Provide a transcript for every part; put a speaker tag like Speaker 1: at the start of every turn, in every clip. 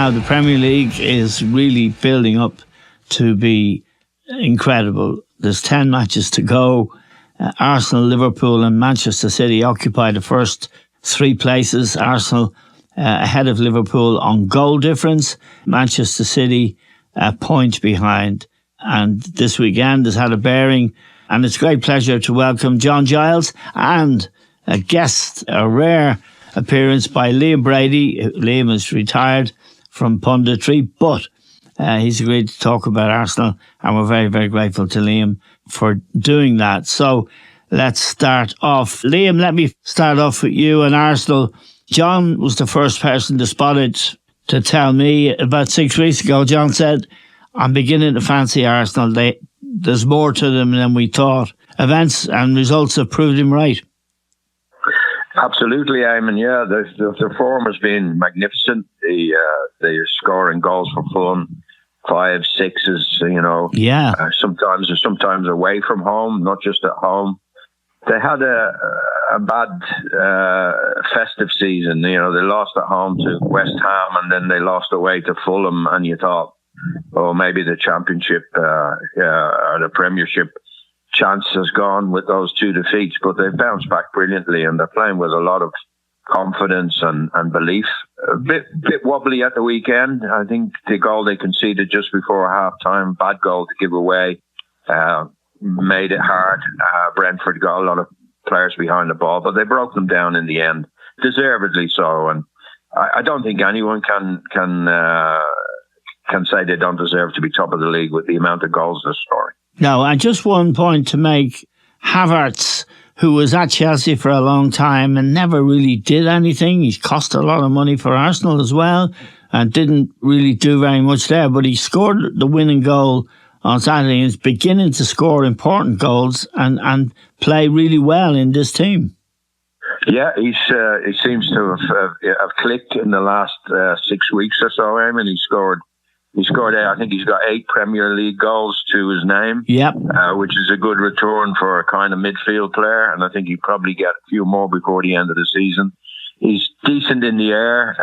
Speaker 1: now. The Premier League is really building up to be incredible. There's 10 matches to go. Arsenal, Liverpool and Manchester City occupy the first three places. Arsenal ahead of Liverpool on goal difference. Manchester City a point behind. And this weekend has had a bearing. And it's a great pleasure to welcome John Giles and a guest, a rare appearance by Liam Brady. Liam is retired from punditry, but he's agreed to talk about Arsenal, and we're very, very grateful to Liam for doing that. So let's start off. Liam, let me start off with you and Arsenal. John was the first person to spot it, to tell me about 6 weeks ago. John said, I'm beginning to fancy Arsenal. There's more to them than we thought. Events and results have proved him right.
Speaker 2: Absolutely, Eamon. Yeah, the form has been magnificent. They're scoring goals for fun, 5, 6s. You know,
Speaker 1: yeah.
Speaker 2: Sometimes away from home, not just at home. They had a bad festive season. You know, they lost at home to West Ham, and then they lost away to Fulham. And you thought, oh, maybe the Championship or the Premiership chance has gone with those two defeats, but they've bounced back brilliantly and they're playing with a lot of confidence and belief. A bit wobbly at the weekend. I think the goal they conceded just before half-time, bad goal to give away, made it hard. Brentford got a lot of players behind the ball, but they broke them down in the end, deservedly so. And I don't think anyone can say they don't deserve to be top of the league with the amount of goals they're scoring.
Speaker 1: No, and just one point to make. Havertz, who was at Chelsea for a long time and never really did anything. He's cost a lot of money for Arsenal as well and didn't really do very much there. But he scored the winning goal on Saturday and is beginning to score important goals and play really well in this team.
Speaker 2: Yeah, he seems to have clicked in the last 6 weeks or so, Eamon. He scored, I think he's got 8 Premier League goals to his name. Yep. Which is a good return for a kind of midfield player. And I think he'll probably get a few more before the end of the season. He's decent in the air.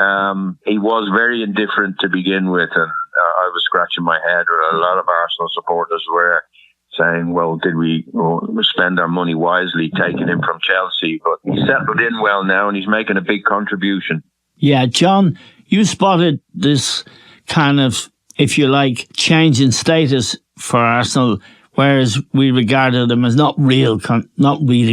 Speaker 2: He was very indifferent to begin with. And I was scratching my head, or a lot of Arsenal supporters were saying, well, did we spend our money wisely taking him from Chelsea? But he's settled in well now and he's making a big contribution. Yeah, John, you spotted this kind of, if you like, change in status for Arsenal, whereas we regarded them as not really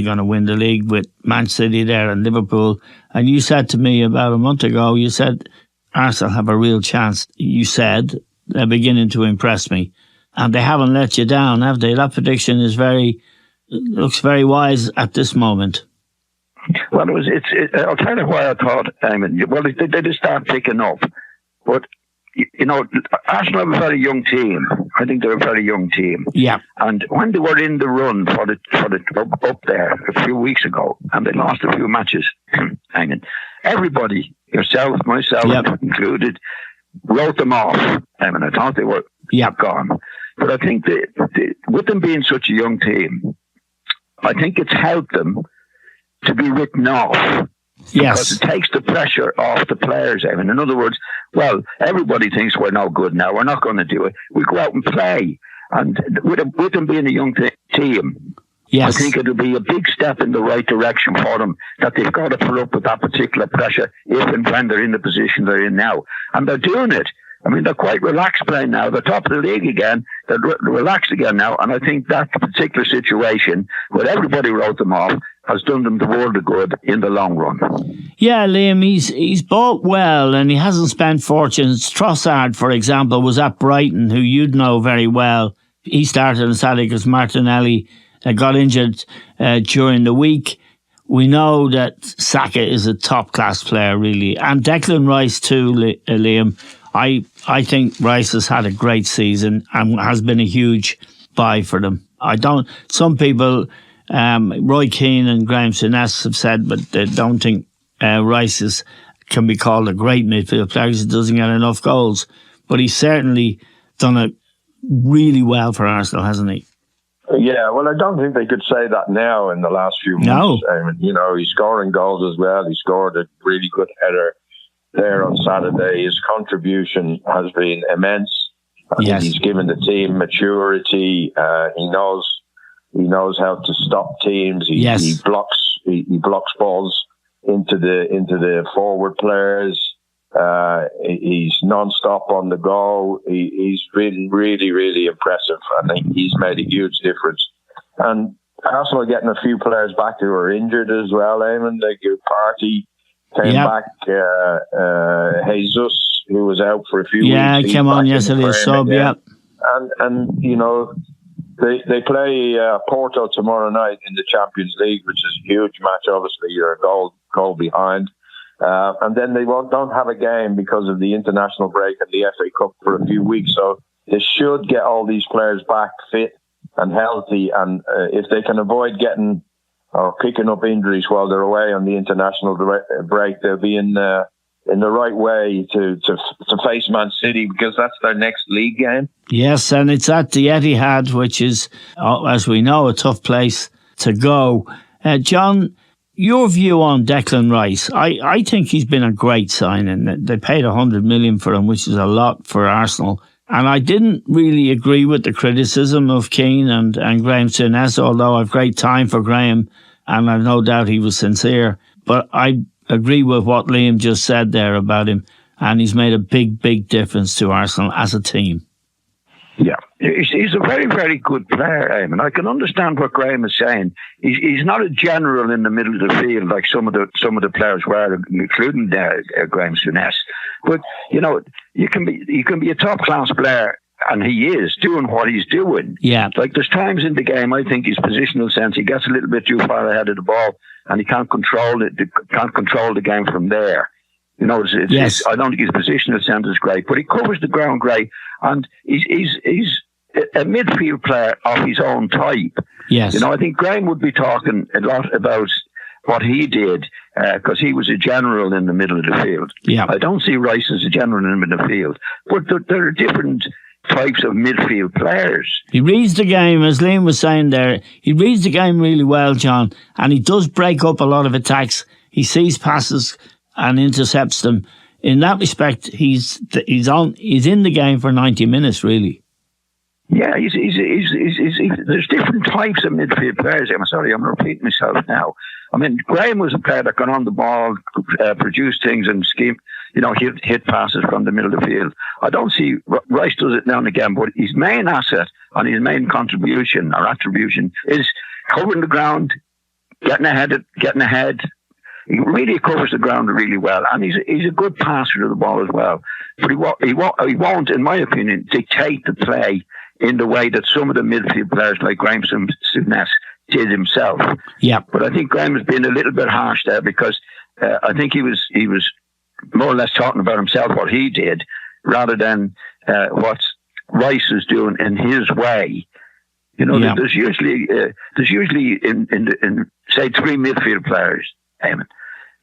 Speaker 2: going to win the league with Man City there and Liverpool. And you said to me about a month ago, you said, Arsenal have a real chance. You said, they're beginning to impress me. And they haven't let you down, have they? That prediction looks very wise at this moment.
Speaker 3: Well, I'll tell you why I thought, Eamon. Well, they did start picking up. But you know, Arsenal have a very young team. I think they're a very young team. Yeah. And when they were in the run for the up there a few weeks ago, and they lost a few matches, hanging, everybody, yourself, myself included, wrote them off. I mean, I thought they were gone. But I think with them being such a young team, I think it's helped them to be written off. Yes. Because it takes the pressure off the players. I mean, in other words, well, everybody thinks we're no good now. We're not going to do it. We go out and play. And with them being a young team, I think it'll be a big step in the right direction for them, that they've got to put up with that particular pressure if and when they're in the position they're in now. And they're doing it. I mean, they're quite relaxed playing now. They're top of the league again. They're relaxed again now. And I think that particular situation, where everybody wrote them off, has done them the world of good in the long run.
Speaker 1: Yeah, Liam, he's bought well and he hasn't spent fortunes. Trossard, for example, was at Brighton, who you'd know very well. He started on Saturday because Martinelli got injured during the week. We know that Saka is a top-class player, really. And Declan Rice too, Liam. I think Rice has had a great season and has been a huge buy for them. Some people, Roy Keane and Graham Souness have said, but they don't think Rice can be called a great midfield player because he doesn't get enough goals. But he's certainly done it really well for Arsenal, hasn't he?
Speaker 2: Yeah, well, I don't think they could say that now in the last few months.
Speaker 1: No.
Speaker 2: I mean, he's scoring goals as well. He scored a really good header there on Saturday. His contribution has been immense. I think he's given the team maturity. He knows how to stop teams. He blocks balls into the forward players. He's non-stop on the go. He's been really, really impressive. I think he's made a huge difference. And Arsenal are getting a few players back who are injured as well, Eamon. Like Party came back. Jesus, who was out for a few weeks.
Speaker 1: Yeah, came on yesterday, sub,
Speaker 2: And you know, they play Porto tomorrow night in the Champions League, which is a huge match. Obviously, you're a goal behind. And then they don't have a game because of the international break and the FA Cup for a few weeks. So they should get all these players back fit and healthy. And if they can avoid getting or picking up injuries while they're away on the international break, they'll be in the right way to face Man City, because that's their next league game.
Speaker 1: Yes, and it's at the Etihad, which is, as we know, a tough place to go. John, your view on Declan Rice? I think he's been a great signing. They paid 100 million for him, which is a lot for Arsenal. And I didn't really agree with the criticism of Keane and Graham Souness, although I've great time for Graham, and I've no doubt he was sincere. But I agree with what Liam just said there about him, and he's made a big, big difference to Arsenal as a team.
Speaker 3: Yeah, he's a very, very good player, Eamon. I can understand what Graham is saying. He's not a general in the middle of the field like some of the players were, including Graham Souness. But you know, you can be a top class player, and he is doing what he's doing.
Speaker 1: Yeah,
Speaker 3: like there's times in the game I think his positional sense, he gets a little bit too far ahead of the ball, and he can't control it. Can't control the game from there. You know, I don't think his positional sense is great, but he covers the ground great, and he's a midfield player of his own type.
Speaker 1: Yes.
Speaker 3: You know, I think Graham would be talking a lot about what he did because he was a general in the middle of the field.
Speaker 1: Yeah.
Speaker 3: I don't see Rice as a general in the middle of the field, but there are different types of midfield players.
Speaker 1: He reads the game, as Liam was saying there, he reads the game really well, John, and he does break up a lot of attacks. He sees passes and intercepts them. In that respect, he's in the game for 90 minutes, really.
Speaker 3: Yeah, there's different types of midfield players. I'm sorry, I'm repeating myself now. I mean, Graham was a player that got on the ball, produced things and scheme, you know, hit passes from the middle of the field. I don't see Rice does it now and again, but his main asset and his main contribution or attribution is covering the ground, getting ahead. He really covers the ground really well, and he's a good passer of the ball as well. But he won't, in my opinion, dictate the play in the way that some of the midfield players like Graham Souness did himself.
Speaker 1: Yeah.
Speaker 3: But I think Graham has been a little bit harsh there because I think he was more or less talking about himself, what he did, rather than what Rice is doing in his way. You know, there's usually in say 3 midfield players, Eamon.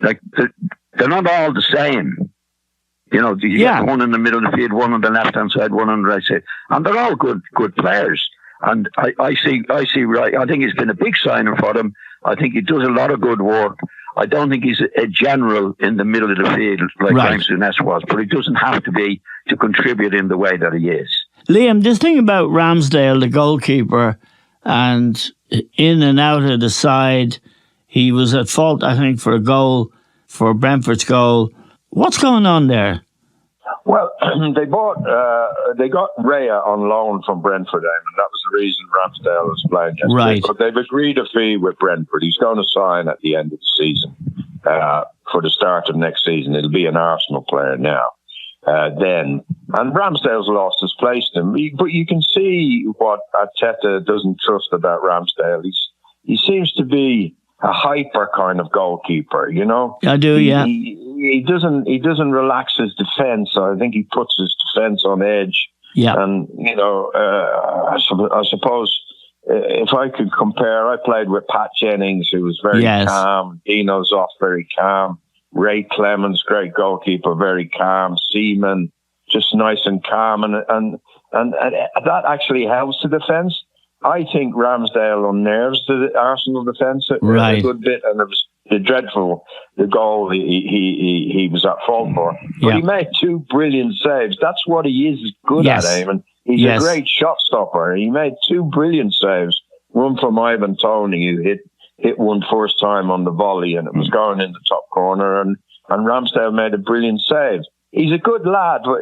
Speaker 3: Like they're not all the same. You know, you get one in the middle of the field, one on the left-hand side, one on the right side, and they're all good players. And I see right. I think he's been a big signing for them. I think he does a lot of good work. I don't think he's a general in the middle of the field like Graham Souness was, but he doesn't have to be to contribute in the way that he is.
Speaker 1: Liam, this thing about Ramsdale, the goalkeeper, and in and out of the side, he was at fault, I think, for a goal, for Brentford's goal. What's going on there?
Speaker 2: Well, they got Raya on loan from Brentford, and that was the reason Ramsdale was playing yesterday.
Speaker 1: Right.
Speaker 2: But they've agreed a fee with Brentford. He's going to sign at the end of the season for the start of next season. It'll be an Arsenal player now. And Ramsdale's lost his place to him. But you can see what Arteta doesn't trust about Ramsdale. He seems to be a hyper kind of goalkeeper, you know.
Speaker 1: I do, yeah.
Speaker 2: He doesn't relax his defence. I think he puts his defence on edge.
Speaker 1: Yeah.
Speaker 2: And you know, I suppose if I could compare, I played with Pat Jennings, who was very calm. Dino Zoff, very calm. Ray Clemens, great goalkeeper, very calm. Seaman, just nice and calm, and that actually helps the defence. I think Ramsdale unnerves the Arsenal defence a good bit, and the goal he was at fault for. But he made 2 brilliant saves. That's what he is good at, Eamon. He's a great shot stopper. He made 2 brilliant saves. One from Ivan Toney, who hit one first time on the volley, and it was going in the top corner, and Ramsdale made a brilliant save. He's a good lad, but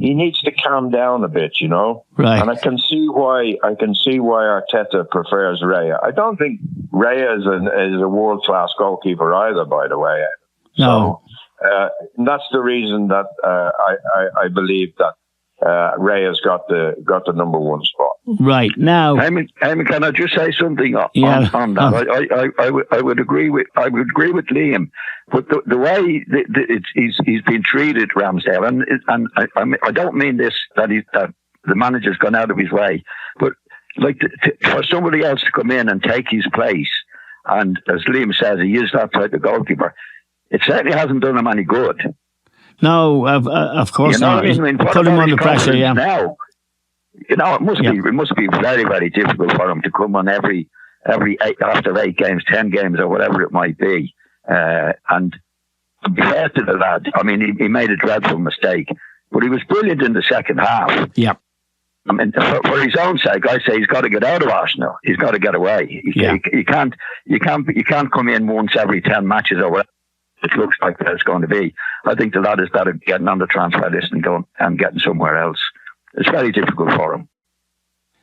Speaker 2: he needs to calm down a bit, you know.
Speaker 1: Right.
Speaker 2: And I can see why Arteta prefers Raya. I don't think Raya is a world class goalkeeper either, by the way.
Speaker 1: No.
Speaker 2: So that's the reason that I believe that Raya's got the number 1 spot.
Speaker 1: Right now,
Speaker 3: Eamon, can I just say something on that? I would agree with Liam, but the way he's been treated, Ramsdale, and I don't mean this that the manager's gone out of his way, but like for somebody else to come in and take his place, and as Liam says, he is that type of goalkeeper. It certainly hasn't done him any good.
Speaker 1: No, of course not. Put him under pressure,
Speaker 3: now. You know, it must be very, very difficult for him to come on every after 8 games, 10 games, or whatever it might be. And to be fair to the lad, I mean, he made a dreadful mistake, but he was brilliant in the second half.
Speaker 1: Yeah.
Speaker 3: I mean, for his own sake, I say he's got to get out of Arsenal. He's got to get away. You can't come in once every 10 matches or whatever it looks like that it's going to be. I think the lad is better getting on the transfer list and going and getting somewhere else. It's very difficult for him.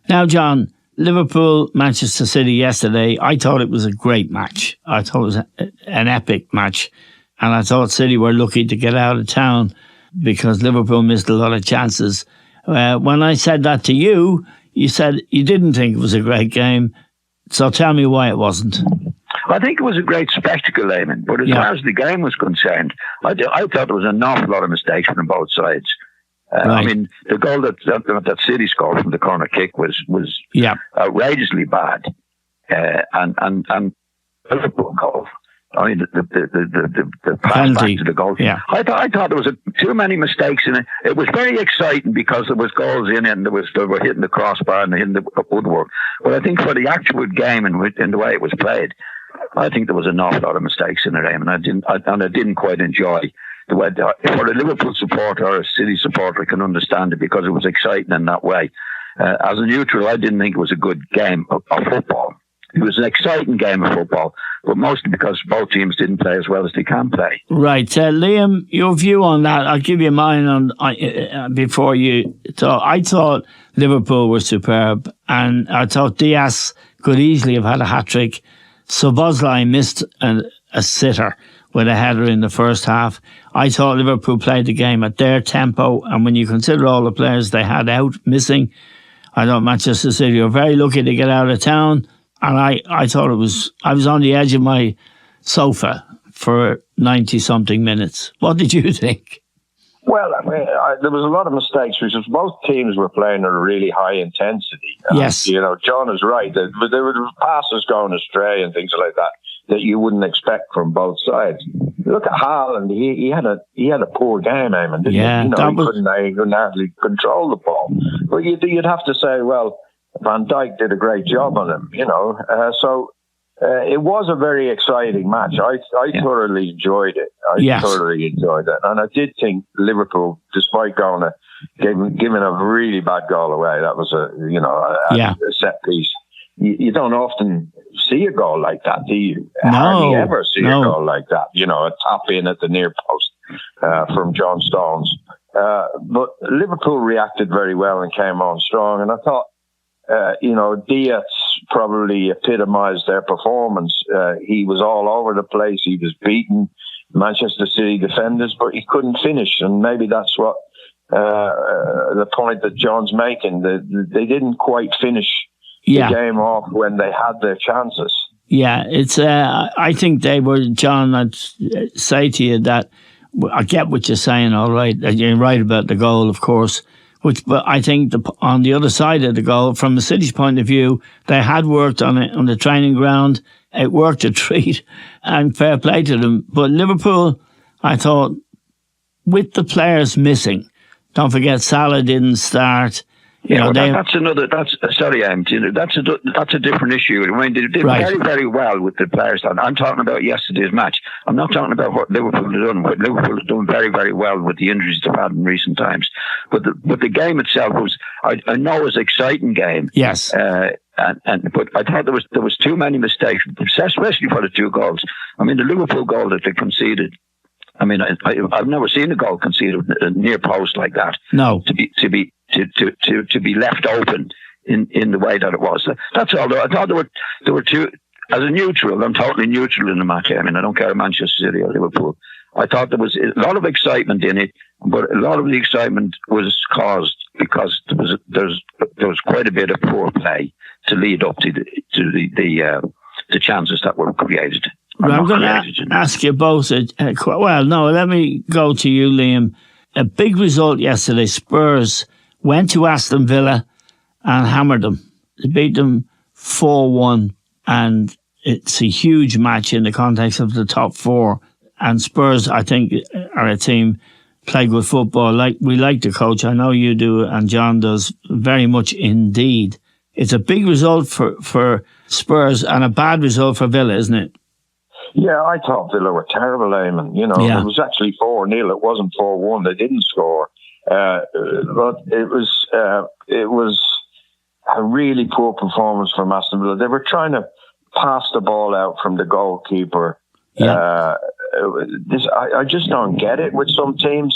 Speaker 1: Now, John, Liverpool, Manchester City yesterday, I thought it was a great match. I thought it was an epic match. And I thought City were lucky to get out of town because Liverpool missed a lot of chances. When I said that to you, you said you didn't think it was a great game. So tell me why it wasn't.
Speaker 3: I think it was a great spectacle, Eamon. But as far as the game was concerned, I thought there was an awful lot of mistakes from both sides. Right. I mean, the goal that City scored from the corner kick was outrageously bad, and Liverpool goal. I mean, the pass back to the goal. Yeah. I thought there was too many mistakes in it. It was very exciting because there was goals in it, and they were hitting the crossbar and hitting the woodwork. But I think for the actual game and the way it was played, I think there was an awful lot of mistakes in it, and I didn't quite enjoy. For a Liverpool supporter or a City supporter, I can understand it because it was exciting in that way. As a neutral, I didn't think it was a good game of football. It was an exciting game of football, but mostly because both teams didn't play as well as they can play. Right.
Speaker 1: Liam, your view on that, I'll give you mine on before you talk. I thought Liverpool were superb, and I thought Diaz could easily have had a hat-trick. Szoboszlai missed a sitter with a header in the first half. I thought Liverpool played the game at their tempo, and when you consider all the players they had out missing, I thought Manchester City were very lucky to get out of town, and I thought I was on the edge of my sofa for 90-something minutes. What did you think?
Speaker 2: Well, I mean, there was a lot of mistakes because both teams were playing at a really high intensity.
Speaker 1: Yes.
Speaker 2: You know, John is right. There were passes going astray and things like that you wouldn't expect from both sides. Look at Haaland. He had a poor game, Eamon, didn't he? You know, he couldn't hardly control the ball. But you'd have to say, well, Van Dijk did a great job on him, you know. It was a very exciting match. I thoroughly enjoyed it. Thoroughly enjoyed it. And I did think Liverpool, despite giving a really bad goal away, that was a set piece. You don't often see a goal like that, do you? Hardly ever see a goal like that. You know, a tap in at the near post from John Stones. But Liverpool reacted very well and came on strong. And I thought, Diaz probably epitomised their performance. He was all over the place. He was beating Manchester City defenders, but he couldn't finish. And maybe that's what the point that John's making. They didn't quite finish the game off when they had their chances. Yeah,
Speaker 1: it's. I think they were, John, I'd say to you that I get what you're saying, all right. You're right about the goal, of course. But I think on the other side of the goal, from the City's point of view, they had worked on it on the training ground. It worked a treat, and fair play to them. But Liverpool, I thought, with the players missing, don't forget Salah didn't start.
Speaker 3: that's another. That's sorry, that's a different issue. I mean, they did very, very well with the players. I'm talking about yesterday's match. I'm not talking about what Liverpool have done. But Liverpool have done very, very well with the injuries they've had in recent times. But the game itself was, I know, it was an exciting game.
Speaker 1: Yes.
Speaker 3: But I thought there was too many mistakes, especially for the 2 goals. I mean, the Liverpool goal that they conceded. I mean, I've never seen a goal conceded near post like that.
Speaker 1: No.
Speaker 3: To be left open in the way that it was. That's all. I thought there were 2. As a neutral, I'm totally neutral in the match. I mean, I don't care if Manchester City or Liverpool. I thought there was a lot of excitement in it, but a lot of the excitement was caused because there was quite a bit of poor play to lead up to the chances that were created.
Speaker 1: I'm going to ask you both. Let me go to you, Liam. A big result yesterday. Spurs went to Aston Villa and hammered them. They beat them 4-1, and it's a huge match in the context of the top 4. And Spurs, I think, are a team play good football. We like the coach. I know you do, and John does very much indeed. It's a big result for Spurs and a bad result for Villa, isn't it?
Speaker 2: Yeah, I thought Villa were terrible, Eamon. It was actually 4-0. It wasn't 4-1. They didn't score. But it was a really poor performance from Aston Villa. They were trying to pass the ball out from the goalkeeper. Yeah. I just don't get it with some teams.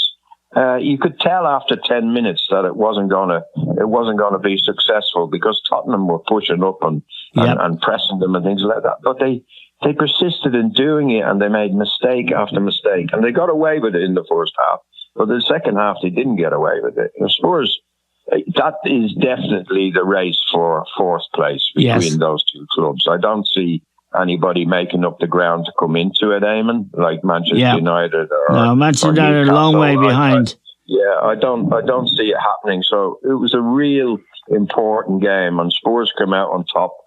Speaker 2: You could tell after 10 minutes that it wasn't gonna be successful because Tottenham were pushing up and pressing them and things like that. But they persisted in doing it, and they made mistake after mistake, and they got away with it in the first half. But the second half, they didn't get away with it. The Spurs, that is definitely the race for 4th place between those 2 clubs. I don't see anybody making up the ground to come into it, Eamon, like Manchester United.
Speaker 1: Manchester United are a long way behind.
Speaker 2: I don't see it happening. So it was a real important game, and Spurs come out on top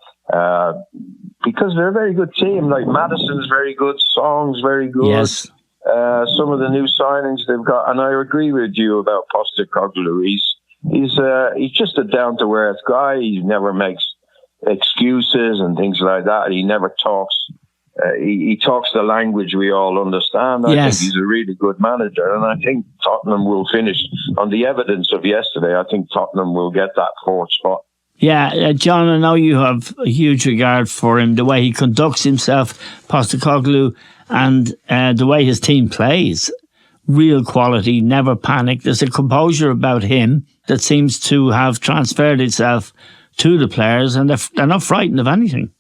Speaker 2: because they're a very good team. Like Maddison's very good, Song's very good.
Speaker 1: Yes.
Speaker 2: Some of the new signings they've got, and I agree with you about Postecoglou. He's just a down to earth guy. He never makes excuses and things like that. He never talks. He talks the language we all understand. I think he's a really good manager, and I think Tottenham will finish on the evidence of yesterday. I think Tottenham will get that 4th spot.
Speaker 1: Yeah, John, I know you have a huge regard for him, the way he conducts himself, Postecoglou, and the way his team plays. Real quality, never panic. There's a composure about him that seems to have transferred itself to the players, and they're not frightened of anything.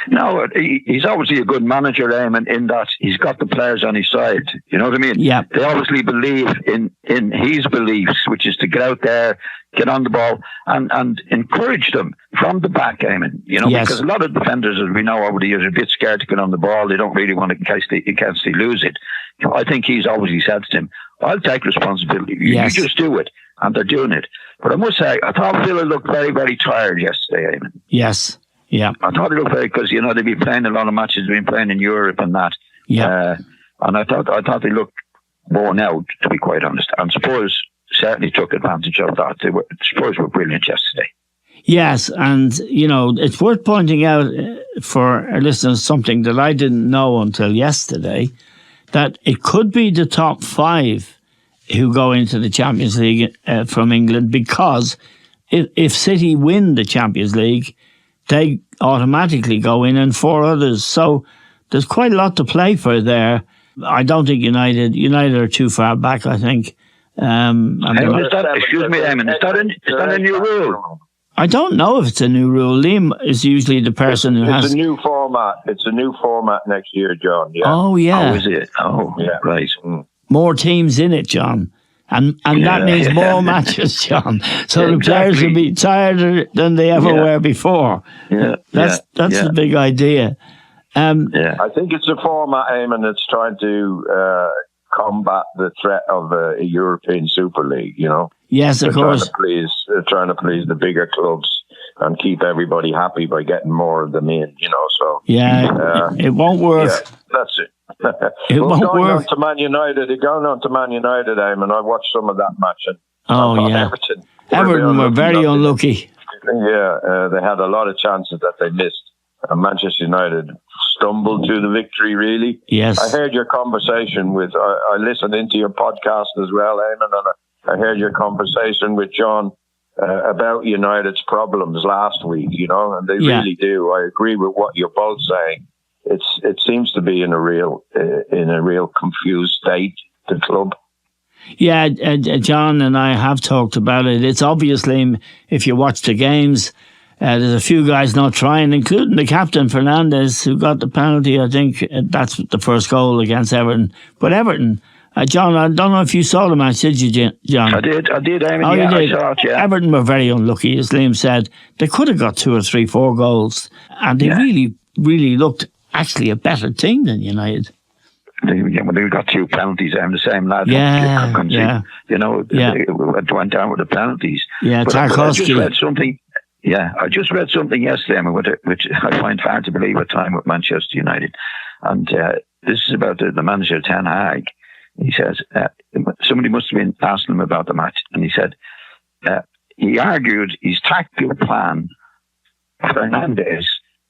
Speaker 3: No, he's obviously a good manager, Eamon, in that he's got the players on his side. You know what I mean?
Speaker 1: Yeah.
Speaker 3: They obviously believe in his beliefs, which is to get out there, get on the ball, and encourage them from the back, Eamon. Because a lot of defenders, as we know over the years, are a bit scared to get on the ball. They don't really want to, in case they lose it. I think he's obviously said to him, I'll take responsibility. You just do it. And they're doing it. But I must say, I thought Villa looked very, very tired yesterday, Eamon.
Speaker 1: Yes. Yeah.
Speaker 3: I thought it looked very, because, they've been playing a lot of matches, they've been playing in Europe and that.
Speaker 1: Yeah.
Speaker 3: And I thought they looked worn out, to be quite honest. And Spurs certainly took advantage of that. Spurs were brilliant yesterday.
Speaker 1: Yes, and, it's worth pointing out for our listeners something that I didn't know until yesterday, that it could be the top 5 who go into the Champions League from England, because if City win the Champions League, they automatically go in, and 4 others. So there's quite a lot to play for there. I don't think United are too far back, I think.
Speaker 3: Excuse me, Eamon, is that a new rule?
Speaker 1: I don't know if it's a new rule. Liam is usually the person who has...
Speaker 2: It's a new format. It's a new format next year, John. Yeah.
Speaker 1: Oh, yeah.
Speaker 3: Oh, is it? Oh, yeah. Right.
Speaker 1: More teams in it, John. And that means more matches, John. So the players will be tireder than they ever were before.
Speaker 3: Yeah.
Speaker 1: That's the big idea.
Speaker 2: I think it's a format, Eamon, that's trying to combat the threat of a European Super League,
Speaker 1: Yes, of course.
Speaker 2: They're trying to please the bigger clubs and keep everybody happy by getting more of them in, so...
Speaker 1: Yeah, it won't work.
Speaker 2: Yeah, that's it.
Speaker 1: It won't work.
Speaker 2: Going on to Man United, Eamon, I watched some of that match. And
Speaker 1: Everton were very unlucky.
Speaker 2: Yeah, they had a lot of chances that they missed. And Manchester United stumbled to the victory, really.
Speaker 1: Yes.
Speaker 2: I heard your conversation with, I listened into your podcast as well, Eamon, and I heard your conversation with John about United's problems last week, and they really do. I agree with what you're both saying. It seems to be in a real confused state, the club.
Speaker 1: Yeah, John and I have talked about it. It's obviously, if you watch the games, there's a few guys not trying, including the captain, Fernandes, who got the penalty. I think that's the first goal against Everton. But Everton, John, I don't know if you saw the match, did you, John?
Speaker 3: I did. I mean,
Speaker 1: you did.
Speaker 3: I saw it, yeah.
Speaker 1: Everton were very unlucky, as Liam said. They could have got 2 or 3, 4 goals. And they really, really looked actually a better team than United.
Speaker 3: They got 2 penalties, the same lad.
Speaker 1: Yeah.
Speaker 3: It went down with the penalties.
Speaker 1: Yeah, Tarkowski.
Speaker 3: I just read something. Yeah, I just read something yesterday, which I find hard to believe at time with Manchester United. And this is about the manager, Ten Hag. He says, somebody must have been asking him about the match. And he said, he argued his tactical plan, Fernandes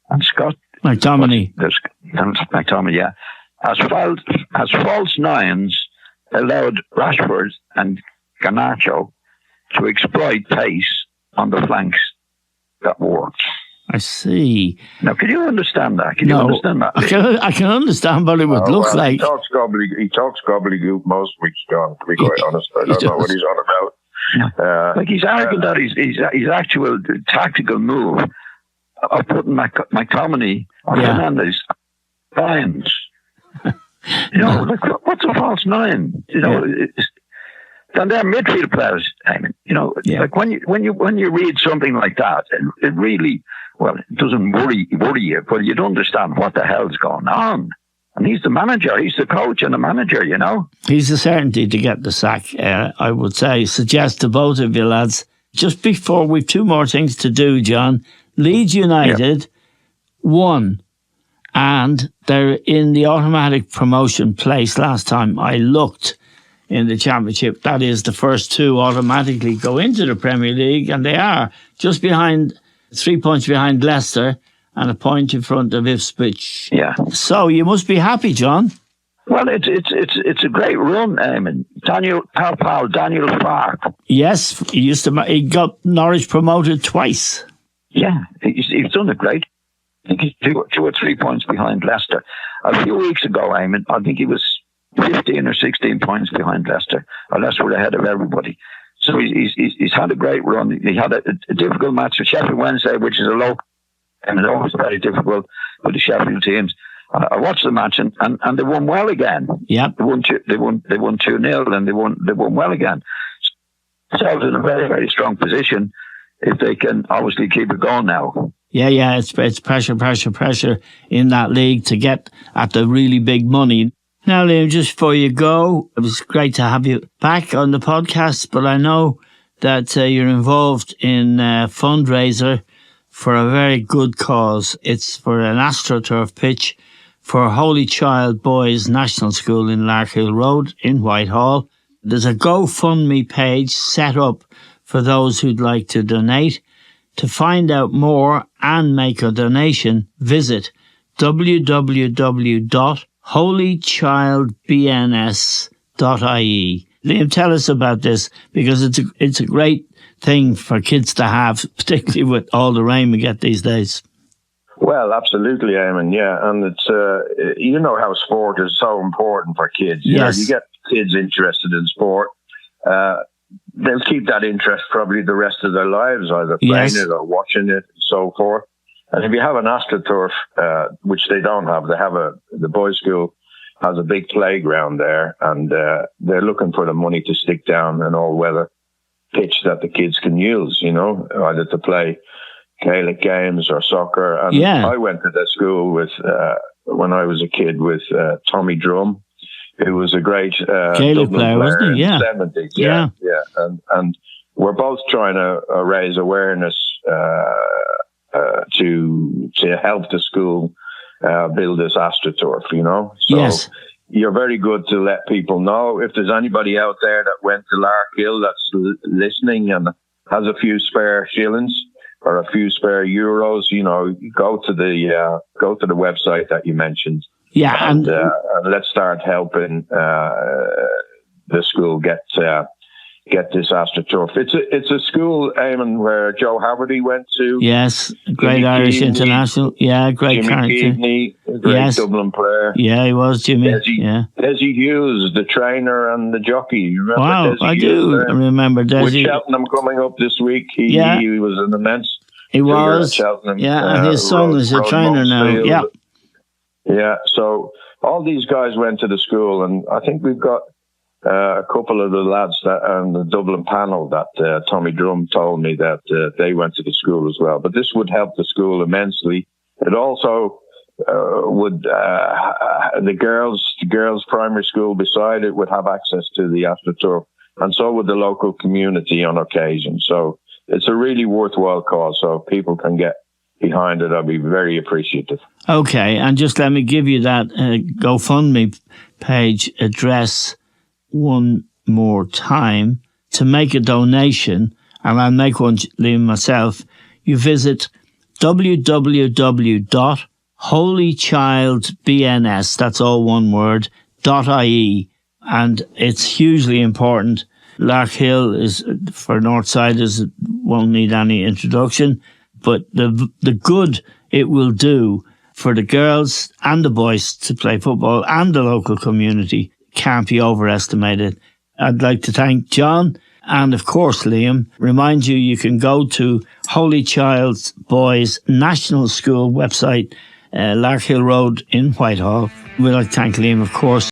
Speaker 3: and Scott
Speaker 1: McTominay.
Speaker 3: McTominay, yeah. As false nines allowed Rashford and Garnacho to exploit pace on the flanks. That worked.
Speaker 1: I see.
Speaker 3: Now, can you understand that? Can you understand that?
Speaker 1: I can understand what it would look like.
Speaker 2: He talks gobbledygook most weeks, John, to be quite honest. I don't know what he's on about.
Speaker 3: He's arguing that his actual tactical move of putting McTominay on Fernandes lines. What's a false 9? And they're midfield players. I mean, like when you read something like that, it really, it doesn't worry you, but you'd understand what the hell's going on. And he's the manager, he's the coach and the manager,
Speaker 1: He's a certainty to get the sack, I would say. Suggest to both of you lads. Just before, we've 2 more things to do, John. Leeds United won, and they're in the automatic promotion place. Last time I looked in the Championship, that is, the first 2 automatically go into the Premier League, and they are just behind, 3 points behind Leicester and a point in front of Ipswich.
Speaker 3: Yeah.
Speaker 1: So you must be happy, John.
Speaker 3: Well, it's a great run, Eamon. Daniel Farke.
Speaker 1: Yes, he got Norwich promoted twice.
Speaker 3: Yeah, he's done it great. I think he's 2 or 3 points behind Leicester. A few weeks ago, Eamon, I think he was 15 or 16 points behind Leicester. Leicester were ahead of everybody. So he's had a great run. He had a difficult match with Sheffield Wednesday, which is a local, and it's always very difficult with the Sheffield teams. I watched the match and they won well again.
Speaker 1: Yeah,
Speaker 3: they won 2-0 and they won well again. So it's in a very, very strong position if they can obviously keep it going now.
Speaker 1: Yeah, it's pressure in that league to get at the really big money. Now, Liam, just before you go, it was great to have you back on the podcast, but I know that you're involved in a fundraiser for a very good cause. It's for an AstroTurf pitch for Holy Child Boys National School in Larkhill Road in Whitehall. There's a GoFundMe page set up for those who'd like to donate. To find out more and make a donation, visit www.holychildbns.ie. Liam, tell us about this, because it's a great thing for kids to have, particularly with all the rain we get these days.
Speaker 2: Well, absolutely, Eamon, yeah. And it's, you know how sport is so important for kids.
Speaker 1: Yes.
Speaker 2: You get kids interested in sport. They'll keep that interest probably the rest of their lives, either playing it or watching it and so forth. And if you have an AstroTurf, which they don't have, the boys' school has a big playground there, and they're looking for the money to stick down an all-weather pitch that the kids can use, either to play Gaelic games or soccer. And I went to the school with when I was a kid with Tommy Drum, who was a great
Speaker 1: Gaelic player, wasn't he? Yeah.
Speaker 2: In the 70s. Yeah. And we're both trying to raise awareness to help the school build this AstroTurf, So you're very good to let people know. If there's anybody out there that went to Larkhill that's listening and has a few spare shillings or a few spare euros, go to the website that you mentioned.
Speaker 1: Yeah,
Speaker 2: and let's start helping the school get this AstroTurf. It's a school, Eamon, where Joe Haverty went to.
Speaker 1: Yes, great Jimmy Irish Keaveney, international. Yeah, great
Speaker 2: Jimmy
Speaker 1: character.
Speaker 2: Keaveney, a great Dublin player.
Speaker 1: Yeah, he was, Jimmy.
Speaker 2: Desi Hughes, the trainer and the jockey. You remember
Speaker 1: wow,
Speaker 2: Desi
Speaker 1: I
Speaker 2: Hughes
Speaker 1: do remember Desi.
Speaker 2: With Cheltenham coming up this week, he was an immense
Speaker 1: He was.
Speaker 2: at Cheltenham.
Speaker 1: And his son is a trainer now. Yeah.
Speaker 2: Yeah, so all these guys went to the school, and I think we've got a couple of the lads that on the Dublin panel that Tommy Drum told me that they went to the school as well. But this would help the school immensely. It also would the girls' primary school beside it would have access to the AstroTurf, and so would the local community on occasion. So it's a really worthwhile cause. So if people can get behind it, I'll be very appreciative.
Speaker 1: Okay, and just let me give you that GoFundMe page address one more time. To make a donation, and I'll make one, Liam, myself, you visit www.holychildbns, that's all one word, .ie, and it's hugely important. Larkhill is, for Northsiders, won't need any introduction, but the good it will do for the girls and the boys to play football and the local community can't be overestimated. I'd like to thank John and, of course, Liam. Remind you can go to Holy Child's Boys National School website, Larkhill Road in Whitehall. We'd like to thank Liam, of course.